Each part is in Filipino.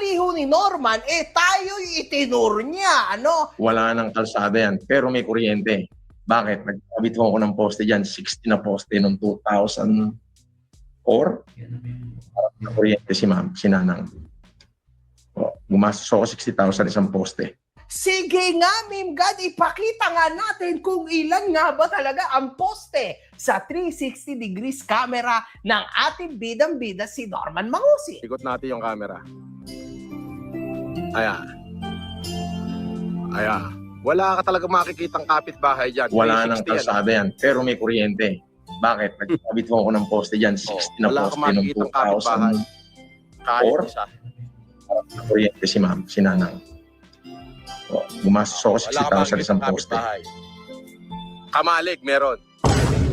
sabi ho ni Norman, tayo'y itinur niya, ano? Wala nang kalsada yan, pero may kuryente. Bakit? Nagkabit ho ako ng poste dyan, 60 na poste noong 2004. Na kuryente si ma'am, si Nanang. Gumastos ako 60,000 isang poste. Sige nga, Ma'am God, ipakita nga natin kung ilan nga ba talaga ang poste sa 360 degrees camera ng ating bidang-bida si Norman Mangusi. Ikot natin yung camera. Ayan. Ayan. Wala ka talaga makikitang kapitbahay dyan. Wala nang kalsada yan, pero may kuryente. Bakit? Nagkabit ho ako ng poste dyan, 60 na poste noong 2004. Na kuryente si ma'am, si Nanang. Gumastos ako 60,000 isang poste. Kamalig, meron.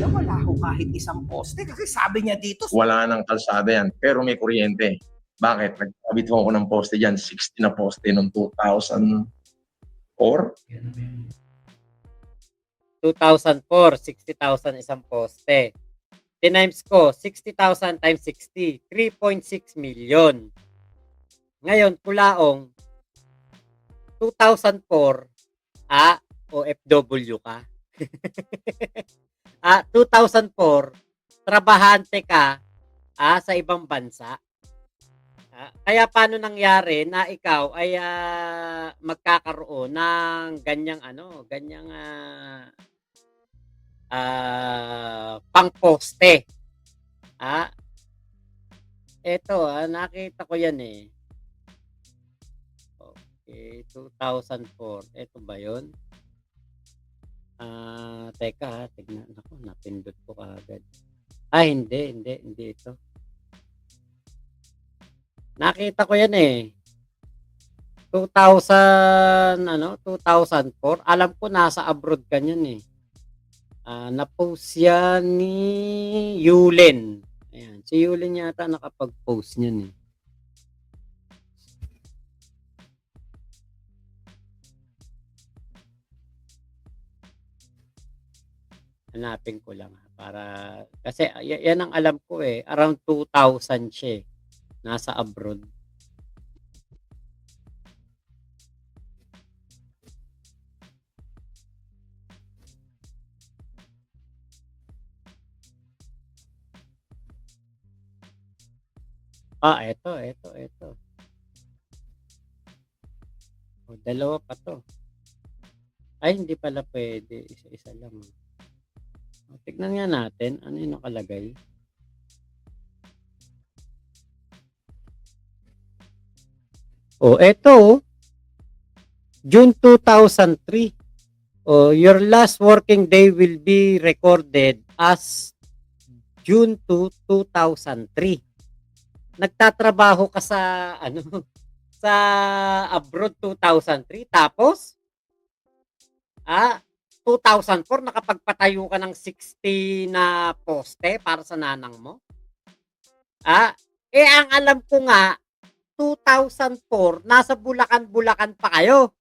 Wala ho kahit isang poste kasi sabi niya dito. Wala nang kalsada yan, pero may kuryente. Bakit? Nagkabit ho ako ng poste dyan, 60 na poste noong 2004. 2004, 60,000 isang poste. Tinimes ko, 60,000 times 60, 3.6 million. Ngayon, Kulaong, 2004, OFW ka. 2004, trabahante ka sa ibang bansa. Kaya paano nangyari na ikaw ay magkakaroon ng ganyang pang-poste. Ito, nakita ko yan eh. Okay, 2004. Ito ba yun? Teka, tignan ako, napindot ko agad. Hindi ito. Nakita ko yan eh. 2004. Alam ko nasa abroad ka yan eh. Na-post yan ni Yulen. Ayan, si Yulen yata nakapag-post niyan eh. Hanapin ko lang para kasi yan ang alam ko eh, around 2000 siya eh, nasa abroad. Ito. O, dalawa pa to. Ay, hindi pala pwede. Isa-isa lang. Tignan nga natin ano yung nakalagay. Eto June 2003. Your last working day will be recorded as June 2, 2003. Nagtatrabaho ka sa sa abroad 2003 tapos 2004 nakapagpatayo ka ng 60 na poste para sa nanang mo? Ang alam ko nga 2004 nasa Bulacan pa kayo.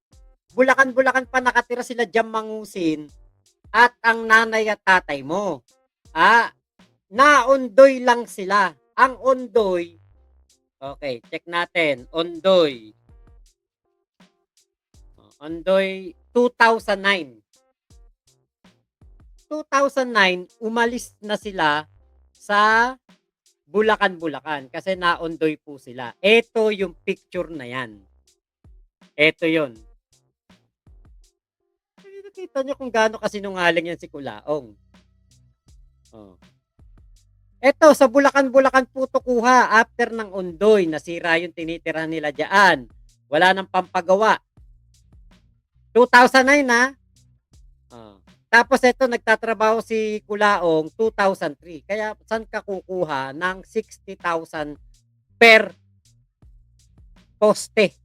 Bulacan pa nakatira sila Jam Mangusin at ang nanay at tatay mo. Na-Ondoy lang sila. Ang Ondoy, okay, check natin. Ondoy 2009, umalis na sila sa Bulacan kasi na-Ondoy po sila. Ito yung picture na yan. Ito yun. Nakita nyo kung gaano kasinungaling yan si Kulaong. Ito, sa Bulacan po to kuha. After ng Ondoy, nasira yung tinitira nila dyan. Wala nang pampagawa. 2009 na. Tapos ito, nagtatrabaho si Kulaong 2003. Kaya saan ka kukuha ng 60,000 per poste?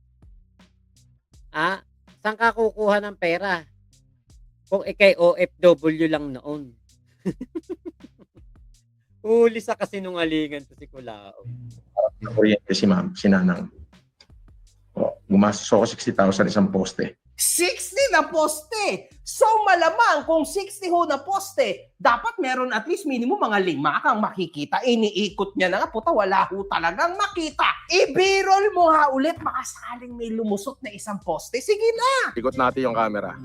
Saan ka kukuha ng pera? Kung ikay OFW lang noon. Huli sa kasinungalingan to si Kulaong. Na kuryente si ma'am, si Nanang. Gumastos ako 60,000 isang poste. 60 na poste. So malamang kung 60 ho na poste, dapat meron at least minimum mga 5 kang makikita. Iniikot niya na nga, puta, wala ho talagang makita. I-B-roll mo ha ulit, makasakaling may lumusot na isang poste. Sige na. Ikot natin yung camera.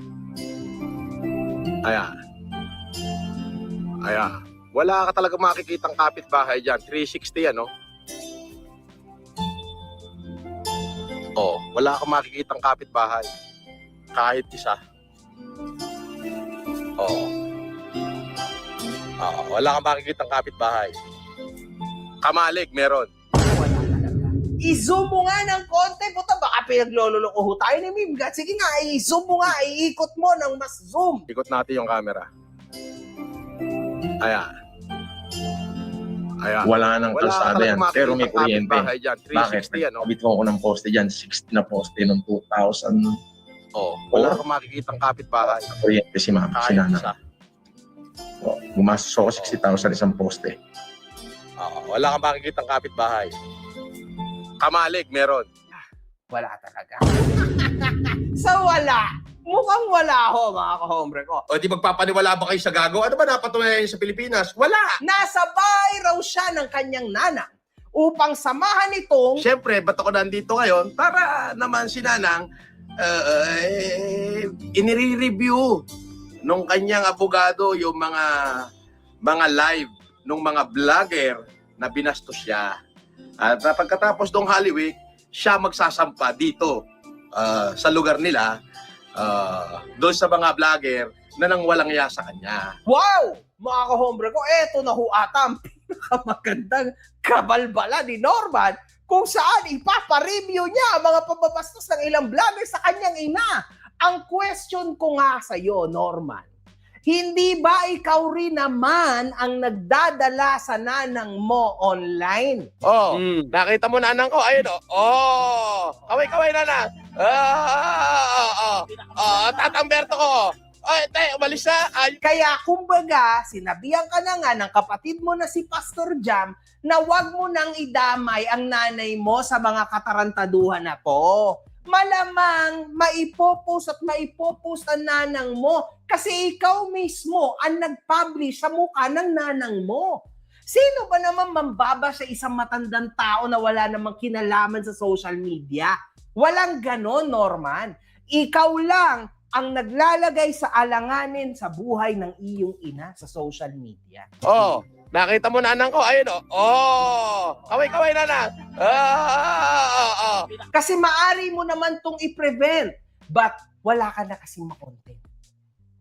Ayan. Ayan. Wala ka talaga makikitang kapitbahay dyan. 360 ano? Oh, wala ka makikitang kapitbahay. Kahit isa. Oo. Wala kang makikitang kapitbahay. Kamalig, meron. Wala talaga. I-zoom mo nga ng konti. Puta, baka pinaglololoko ho tayo ni Mimgat. Sige nga, i-zoom mo nga. Iikot mo ng mas zoom. Ikot natin yung camera. Ayan. Ayan. Wala nang kalsada yan, pero may kuryente. Dyan. Bakit? 360 ano? Nagkabit ko ng poste dyan, 60 na poste noong 2000. Oh, wala kang makikitang kapitbahay. Kuryente si ma'am, si Kahit nana. isa. Oh, gumastos ako 60,000 isang poste. Wala kang makikitang kapitbahay. Kamalig, meron. Wala talaga. So wala. Mukhang wala ho, mga kahombre ko. O di magpapaniwala ba kayo sa gago? Ano ba napatunayan sa Pilipinas? Wala! Nasa bahay raw siya ng kanyang nanang upang samahan itong Siyempre, ba't ako nandito ngayon? Para naman si Nanang inire-review nung kanyang abogado yung mga live nung mga vlogger na binastos siya. At pagkatapos ng Holy Week, siya magsasampa dito sa lugar nila doon sa mga vlogger na nang walang iya sa kanya. wow! Mga kahombre ko, eto na ho ata ang pinakamagandang kabalbala ni Norman kung saan ipapareview niya ang mga pababastos ng ilang vlogger sa kanyang ina. Ang question ko nga sa iyo, Norman, hindi ba ikaw rin naman ang nagdadala sa nanang mo online? Oh, nakita mo nanang ko? Ayun oh. Kaway-kaway nanang. Tatamberto ko. Ay, umalis na. Ay, Kaya kumbaga, sinabihan ka na nga ng kapatid mo na si Pastor Jam na wag mo nang idamay ang nanay mo sa mga katarantaduhan na to. Malamang maipopost at maipopost ang nanang mo kasi ikaw mismo ang nag-publish sa mukha ng nanang mo. Sino ba naman mambaba sa isang matandang tao na wala namang kinalaman sa social media? Walang ganon, Norman. Ikaw lang ang naglalagay sa alanganin sa buhay ng iyong ina sa social media. oh, nakita mo nanang ko? Ayun oh. Kaway-kaway nanang. Kasi maari mo naman tong i-prevent, but wala ka na kasing makontent.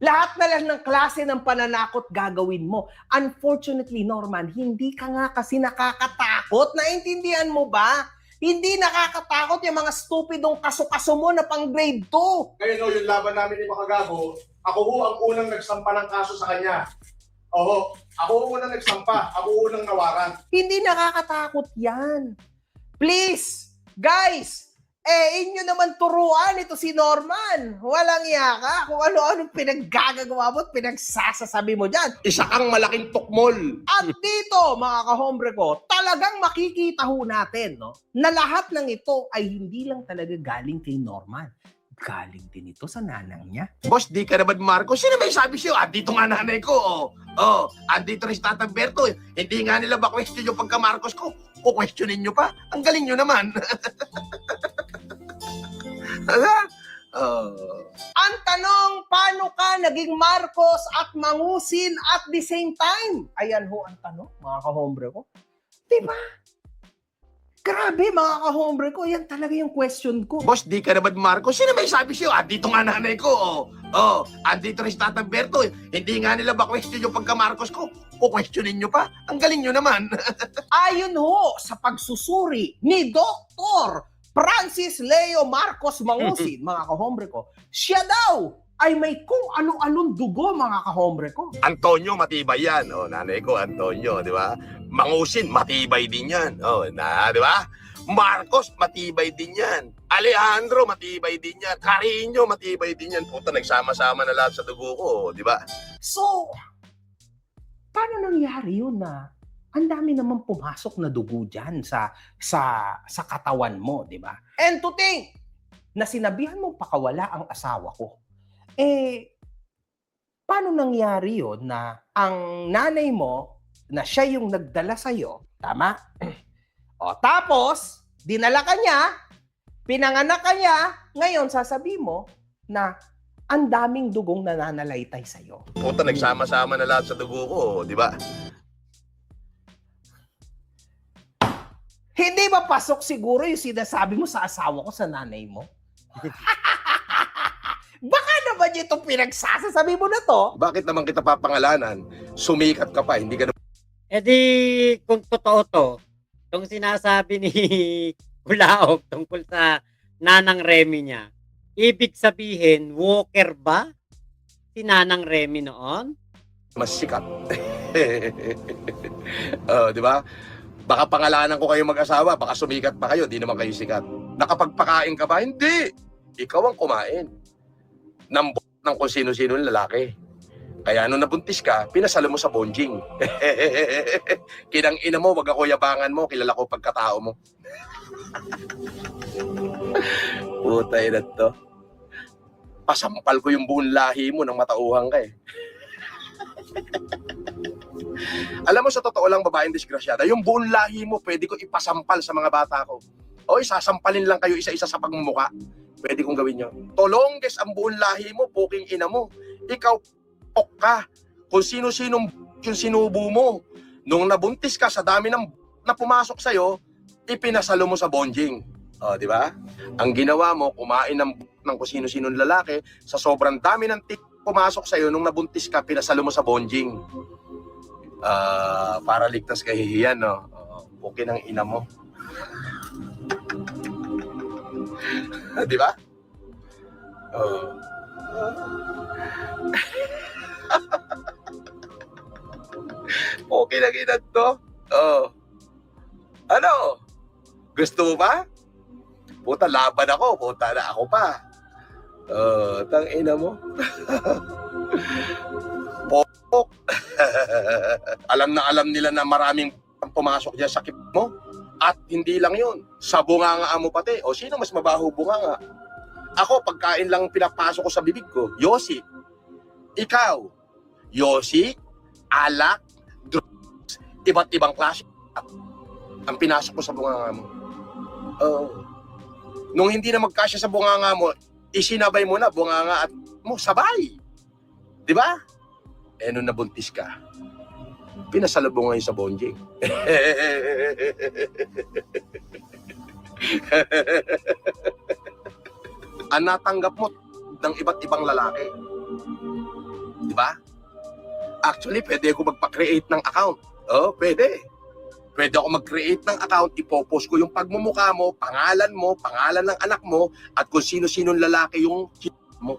Lahat na lang ng klase ng pananakot gagawin mo. Unfortunately, Norman, hindi ka nga kasi nakakatakot. Naintindihan mo ba? Hindi nakakatakot yung mga stupidong kaso-kaso mo na pang grade 2. Ngayon yung laban namin ni Makagago, ako ho ang unang nagsampa ng kaso sa kanya. Oo, ako ho unang nagsampa, ako unang nawaran. Hindi nakakatakot yan. Please, guys, inyo naman turuan ito si Norman. Walang yaka kung ano-anong pinaggagagawa mo at pinagsasasabi mo dyan. Isa kang malaking tukmol. At dito, mga kahombre ko, talagang makikita ho natin, no, na lahat ng ito ay hindi lang talaga galing kay Norman. Galing din ito sa nanang niya. Boss, di ka naman Marcos. Sino may sabi sa'yo? Andito nga nanay ko. Andito rin si Tatamberto. Hindi nga nila ba question yung pagka-Marcos ko? Questionin nyo pa? Ang galing nyo naman. Ang tanong, paano ka naging Marcos at Mangusin at the same time? Ayan ho ang tanong, mga kahombre ko. Diba? Grabe, mga kahombre ko. Yan talaga yung question ko. Boss, di ka naman Marcos. Sino may sabi sa'yo? Andito nga nanay ko. Andito rin si Tatamberto. Hindi nga nila ba question yung pagka-Marcos ko? Questionin nyo pa? Ang galing nyo naman. Ayon ho sa pagsusuri ni Dr. Francis Leo Marcos Mangusin, mga kahombre ko, siya daw ay may kung ano-anong dugo, mga kahombre ko. Antonio, matibay yan. Nanay ko, Antonio, di ba? Mangusin, matibay din yan. Di ba? Marcos, matibay din yan. Alejandro, matibay din yan. Carino, matibay din yan. Puta, nagsama-sama na lahat sa dugo ko, di ba? So, paano nangyari yun na ang dami naman pumasok na dugo dyan sa katawan mo, di ba? And to think, na sinabihan mong pakawala ang asawa ko. Eh, paano nangyari yun na ang nanay mo, na siya yung nagdala sa'yo, tama? O, tapos, dinala ka niya, pinanganak ka niya, ngayon sasabihin mo na ang daming dugong nananalaytay sa'yo. Puta, nagsama-sama na lahat sa dugo ko, di ba? Hindi ba pasok siguro yung sinasabi mo sa asawa ko sa nanay mo? Baka naman yung itong pinagsasasabi mo na to. Bakit naman kita papangalanan? Sumikat ka pa, hindi ka na... Eh di, kung totoo to, itong sinasabi ni Kulaog tungkol sa Nanang Remy niya, ibig sabihin, walker ba si Nanang Remy noon? mas sikat. Di ba? Baka pangalanan ko kayo mag-asawa, baka sumikat pa kayo, di naman kayo sikat. Nakapagpakain ka ba? Hindi. Ikaw ang kumain ng kung sino-sino ng lalaki. Kaya nung nabuntis ka, pinasalo mo sa bonjing. Kinang ina mo, wag ako yabangan mo, kilala ko pagkatao mo. Putay na to. Pasampal ko yung buong lahi mo nang matauhang ka eh. Alam mo, sa totoo lang, babaeng disgrasyada, yung buong lahi mo, pwede ko ipasampal sa mga bata ko. O, isasampalin lang kayo isa-isa sa pagmumuka. Pwede kong gawin yun. Tolongges ang buong lahi mo, puking ina mo. Ikaw, pok ka. Kung sino-sinong yung sinubo mo. Nung nabuntis ka, sa dami ng na pumasok sa'yo, ipinasalo mo sa bonjing. O, di ba? Ang ginawa mo, kumain ng kung sino-sinong lalaki, sa sobrang dami ng pumasok sa'yo, nung nabuntis ka, pinasalo mo sa bonjing. Para ligtas kahihiyan, no? Okay ng ina mo. Di ba? Okay lang ina to. Ano? Gusto mo ba? Puta, laban ako. Puta na ako pa. Tang ina mo. Pok. Alam na alam nila na maraming pumasok dyan sa kip mo. At hindi lang yun. Sa bunganga mo pati. O sino mas mabaho bunganga? Ako, pagkain lang pinapasok ko sa bibig ko. Yossi. Ikaw. Yossi, alak, drugs, iba't ibang klase. Ang pinasok ko sa bunganga mo. Nung hindi na magkasya sa bunganga mo, isinabay mo na bunganga at mo, sabay. Di ba? Eh, nung nabuntis ka, pinasalubong ngayon sa bonjing. Ang natanggap mo ng iba't ibang lalaki. Di ba? Actually, pwede ako magpa-create ng account. Pwede. Pwede ako mag-create ng account, ipopost ko yung pagmumukha mo, pangalan ng anak mo, at kung sino-sinong lalaki yung mo.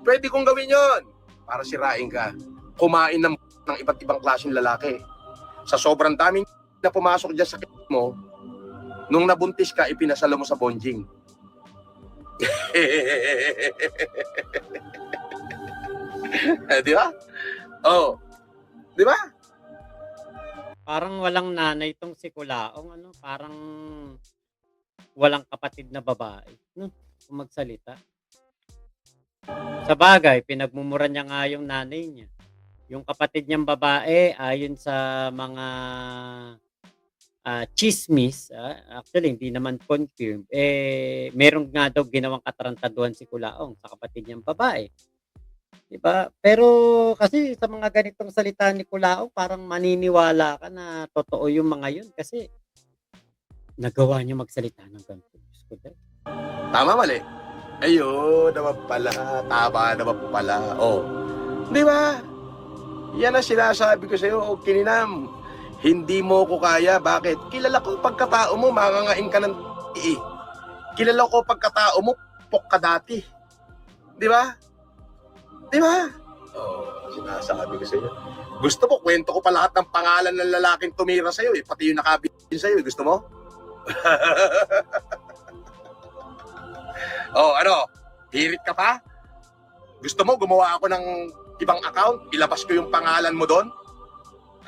Pwede kong gawin yon para sirain ka. Kumain ng iba't ibang klaseng lalaki. Sa sobrang daming na pumasok dyan sa mo, nung nabuntis ka, ipinasalo mo sa bonjing. Di ba? Di ba? Parang walang nanay itong si Kulaong, ano? Parang walang kapatid na babae, no? Kung magsalita. Sa bagay, pinagmumura niya nga yung nanay niya. Yung kapatid niyang babae, ayon sa mga chismis, actually hindi naman confirmed, meron nga daw ginawang katarantaduhan si Kulaong sa kapatid niyang babae. Diba? Pero kasi sa mga ganitong salita ni Kulaong, parang maniniwala ka na totoo yung mga yun kasi nagawa niya magsalita ng ganito. Tama, mali? Ayun, naman pala. Tama naman pala. Di ba? Yan ang sinasabi ko sa'yo, Kininam. Hindi mo ko kaya. Bakit? Kilala ko pagkatao mo, mangangain ka ng Kilala ko pagkatao mo, pok ka dati. Di ba? Di ba? Sinasabi ko sa'yo. Gusto mo, kwento ko pa lahat ng pangalan ng lalaking tumira sa'yo pati yung nakabitin sa'yo. Gusto mo? Ano? Hirit ka pa? Gusto mo, gumawa ako ng ibang account? Ilabas ko yung pangalan mo doon?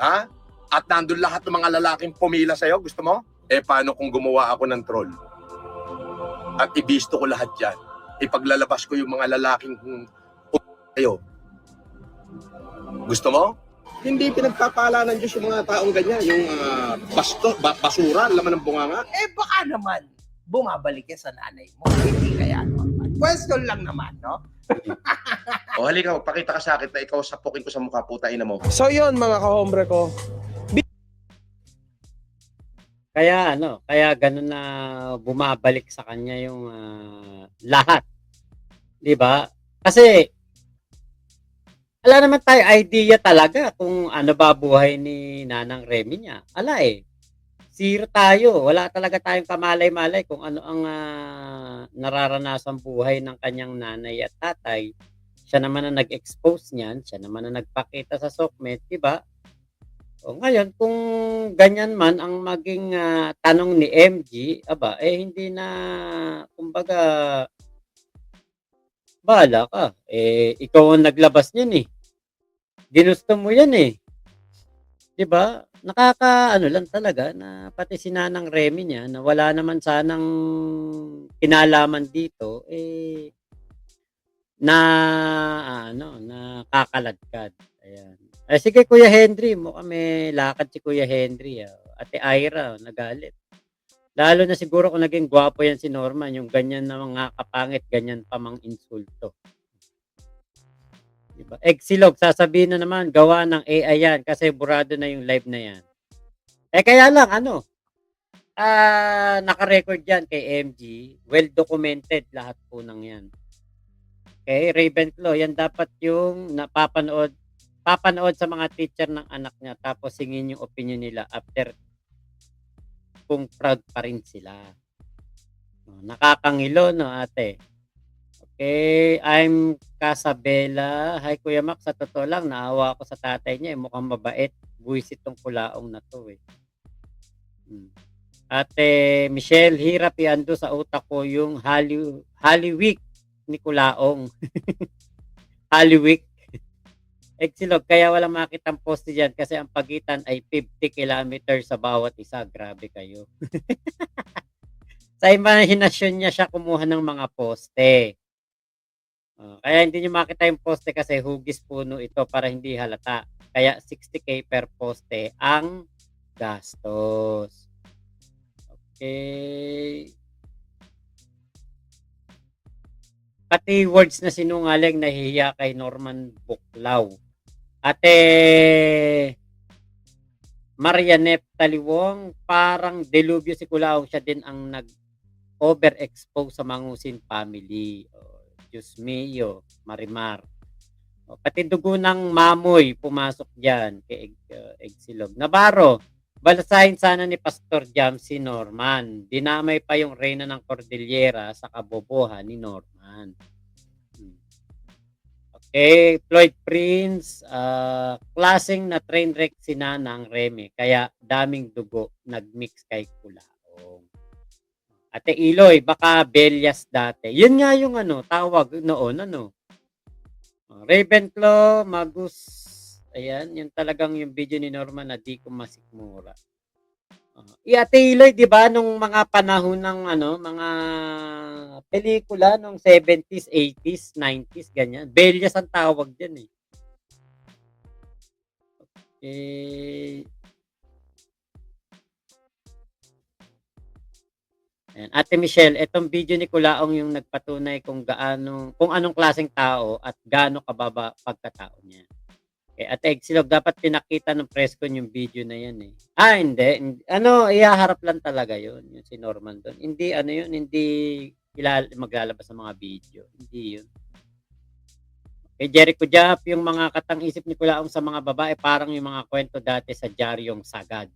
Ha? At nandun lahat ng mga lalaking pumila sa'yo? Gusto mo? Paano kung gumawa ako ng troll? at ibisto ko lahat yan. Ipaglalabas ko yung mga lalaking kayo. Gusto mo? Hindi pinagpapala ng Diyos yung mga taong ganyan, yung basura, laman ng bunganga. Baka naman, bumabalik yan sa nanay mo. Hindi kaya normal. Question lang naman, no? O halika, pakita ka sa akin na ikaw sapukin ko sa mukha, puta ina mo. So yun, mga kahombre ko. Kaya ganun na bumabalik sa kanya yung lahat. 'Di ba? Kasi wala naman tayo idea talaga kung ano ba buhay ni Nanang Remy niya. Zero tayo. Wala talaga tayong kamalay-malay kung ano ang nararanasan buhay ng kanyang nanay at tatay. Siya naman ang nag-expose niyan, siya naman ang nagpakita sa SOCMED, 'di ba? O ngayon, kung ganyan man ang maging tanong ni MG, hindi na, kumbaga, bahala ka. Ikaw ang naglabas niyan eh. Ginusto mo yan eh. 'Di ba? Nakakaano lang talaga na pati si Nanang Remy niya na wala naman sanang kinalaman dito, nakakalagkad. Ayan. Sige Kuya Henry, mukhang may lakad si Kuya Henry. Ate Ira, nagalit. Lalo na siguro kung naging gwapo yan si Norman, yung ganyan na mga kapangit, ganyan pa mang insulto. Diba? Silog, sasabihin na naman, gawa ng AI yan kasi burado na yung live na yan. Kaya lang, naka-record yan kay MG, well documented lahat po ng yan. Okay, Ravenclaw, yan dapat yung napapanood sa mga teacher ng anak niya tapos singin yung opinion nila after kung proud pa rin sila. Nakakangilo, no, ate? Okay, I'm Casabella. Hi, Kuya Max. Sa totoo lang, naawa ako sa tatay niya. Mukhang mabait. Buwisit tong kulaong na to, eh. Ate Michelle, hirap iando sa utak ko yung Holy Week ni Kulaong. Holy Week. Silog, kaya walang makitang poste dyan kasi ang pagitan ay 50 kilometers sa bawat isa. Grabe kayo. Sa imahinasyon niya siya kumuha ng mga poste. Kaya hindi niyo makita yung poste kasi hugis puno ito para hindi halata. Kaya 60K per poste ang gastos. Okay. Pati words na sinungaling nahihiya kay Norman Buklaw. Ate Marianep Taliwong, parang delubyo si Kulaong, siya din ang nag-overexpose sa Mangusin family. Diyos mio, Marimar. Pati dugo ng mamoy pumasok dyan kay Egsilog. Navarro, balasahin sana ni Pastor Jam si Norman. Dinamay pa yung reyna ng Cordillera sa kabobohan ni Norman. Okay, Floyd Prince, klaseng na train wreck si Nanang Remy, kaya daming dugo nagmix kay Kulaong. Ate Iloy, baka Belyas dati. Yun nga yung tawag noon, Ravenclaw, Magus, ayan, yun talagang yung video ni Norman na di ko masikmura. Ate Iloy, di ba, nung mga panahon ng mga pelikula nung 70s, 80s, 90s, ganyan. Belyas ang tawag dyan eh. Okay. Ayan. Ate Michelle, etong video ni Kulaong yung nagpatunay kung anong klaseng tao at gaano kababa pagkatao niya. Okay, Ate Egsilog, dapat pinakita ng press con yung video na yan eh. Hindi. Ihaharap lang talaga yun. Yung si Norman doon. Hindi, hindi maglalabas sa mga video. Hindi yun. Okay, Jericho Jap, yung mga katang-isip ni Kulaong sa mga babae, parang yung mga kwento dati sa Diaryong Sagad.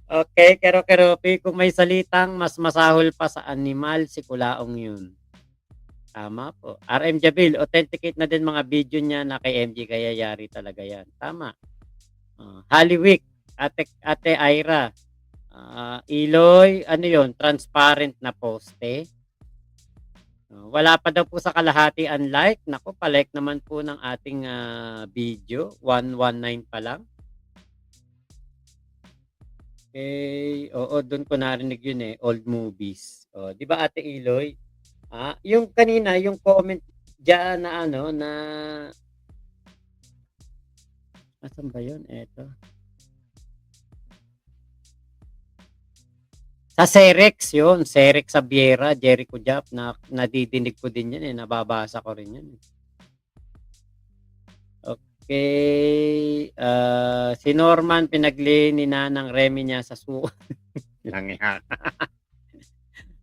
Okay, Kero-Keropi, kung may salitang mas masahol pa sa animal, si Kulaong yun. Tama po. RM Jabil, authenticate na din mga video niya na kay MG, kaya yari talaga yan. Tama. Holy Week, Ate Ira. Iloy, yun? Transparent na poste. Wala pa daw po sa kalahati unlike. Naku, palike naman po ng ating video. 119 pa lang. Okay. Oo, doon ko narinig yun eh, old movies. Oh, 'di ba Ate Iloy? Yung kanina, yung comment diyan na ano na asan ba yun? Eto. Sa Cerex yun, Cerex Sabiera, Jericho Jap, na nadidinig ko din yan eh, nababasa ko rin yan eh. Okay, si Norman pinagli ni Nanang Remy niya sa suko. Langya.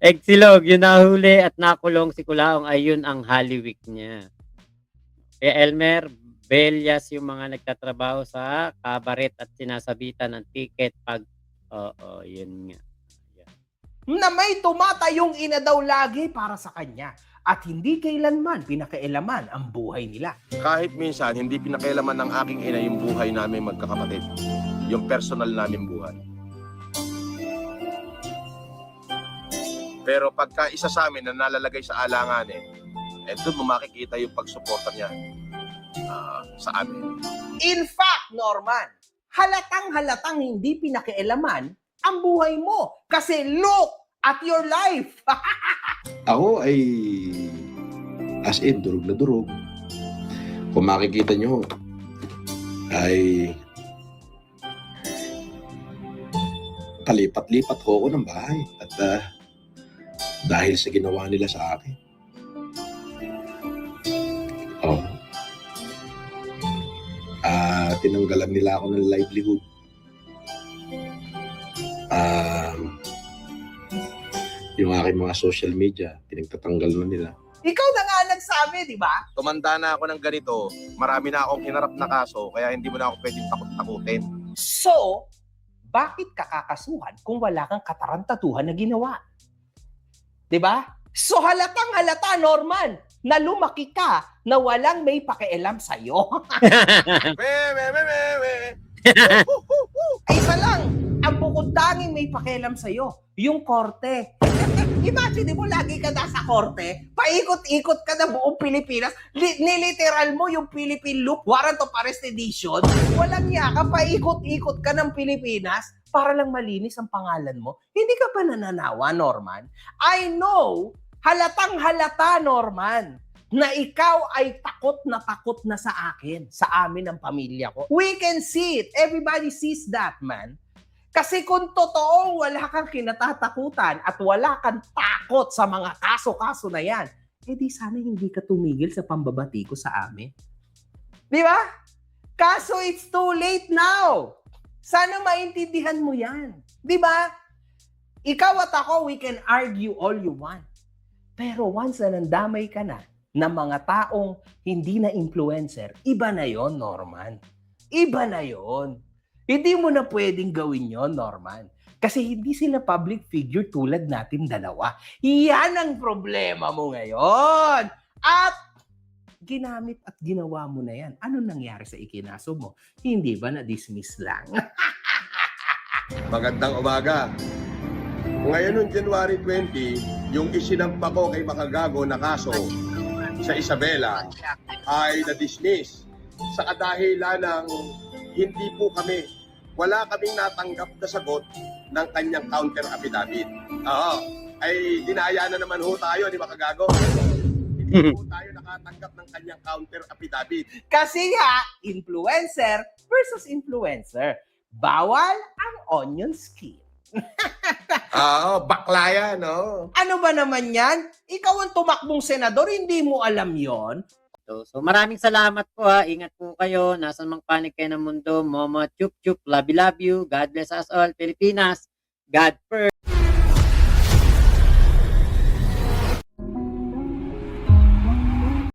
Exilog, yun nahuli at nakulong si Kulaong ay yun ang Holy Week niya. Kaya Elmer, Belyas yung mga nagtatrabaho sa kabaret at sinasabitan ng ticket pag, oo, yun nga. Na may tumatayong ina daw lagi para sa kanya at hindi kailanman pinakailaman ang buhay nila. Kahit minsan, hindi pinakailaman ng aking ina yung buhay namin magkakapatid. Yung personal namin buhay. Pero pagka isa sa amin na nalalagay sa alanganin, doon mo makikita yung pagsuporta niya sa amin. In fact, Norman, halatang hindi pinakialaman ang buhay mo. Kasi look at your life. Ako ay as in, durog na durog. Kung makikita nyo, ay palipat-lipat ko ng bahay. At dahil sa ginawa nila sa akin. Tinanggalan nila ako ng livelihood. Yung aking mga social media, pinagtatanggal na nila. Ikaw na nga nagsabi, di ba? Tumanda na ako ng ganito, marami na akong hinarap na kaso, kaya hindi mo na ako pwedeng takot-takutin. So, bakit ka kakasuhan kung wala kang katarantaduhan na ginawa? Di ba? So halatang halata, Norman, na lumaki ka na walang may pakialam sa'yo. Isa lang, ang bukod tanging may pakialam sa'yo, yung korte. Imagine mo, lagi ka na sa korte, paikot-ikot ka na buong Pilipinas, niliteral mo yung Philippine Loop, Warrant of Arrest Edition, walang yaka, paikot-ikot ka ng Pilipinas para lang malinis ang pangalan mo. Hindi ka ba nananawa, Norman? I know, halatang halata, Norman, na ikaw ay takot na sa akin, sa amin ang pamilya ko. We can see it. Everybody sees that, man. Kasi kung totoo wala kang kinatatakutan at wala kang takot sa mga kaso-kaso na yan, di sana hindi ka tumigil sa pambabati ko sa amin. Di ba? Kaso it's too late now. Sana maintindihan mo yan. Di ba? Ikaw at ako, we can argue all you want. Pero once na nandamay ka na ng mga taong hindi na influencer, iba na yon, Norman. Iba na yon. Hindi mo na pwedeng gawin yon, Norman. Kasi hindi sila public figure tulad natin dalawa. Yan ang problema mo ngayon. At ginamit at ginawa mo na yan. Ano nangyari sa ikinaso mo? Hindi ba na-dismiss lang? Magandang umaga. Ngayon noong January 20, yung isinampa ko kay Makagago na kaso sa Isabela ay na-dismiss sa kadahilan ng hindi po wala kaming natanggap na sagot ng kanyang counter affidavit. Ay dinaya na naman ho tayo ni Makagago. Hindi po tayo nakatanggap ng kanyang counter affidavit. Kasi nga, influencer versus influencer. Bawal ang onion skin. Bakla yan, no? Ano ba naman yan? Ikaw ang tumakbong senador, hindi mo alam yon. So maraming salamat po ha. Ingat po kayo. Nasaan mang panig kayo ng mundo. Momo, chup chup, love you. God bless us all. Pilipinas, God first.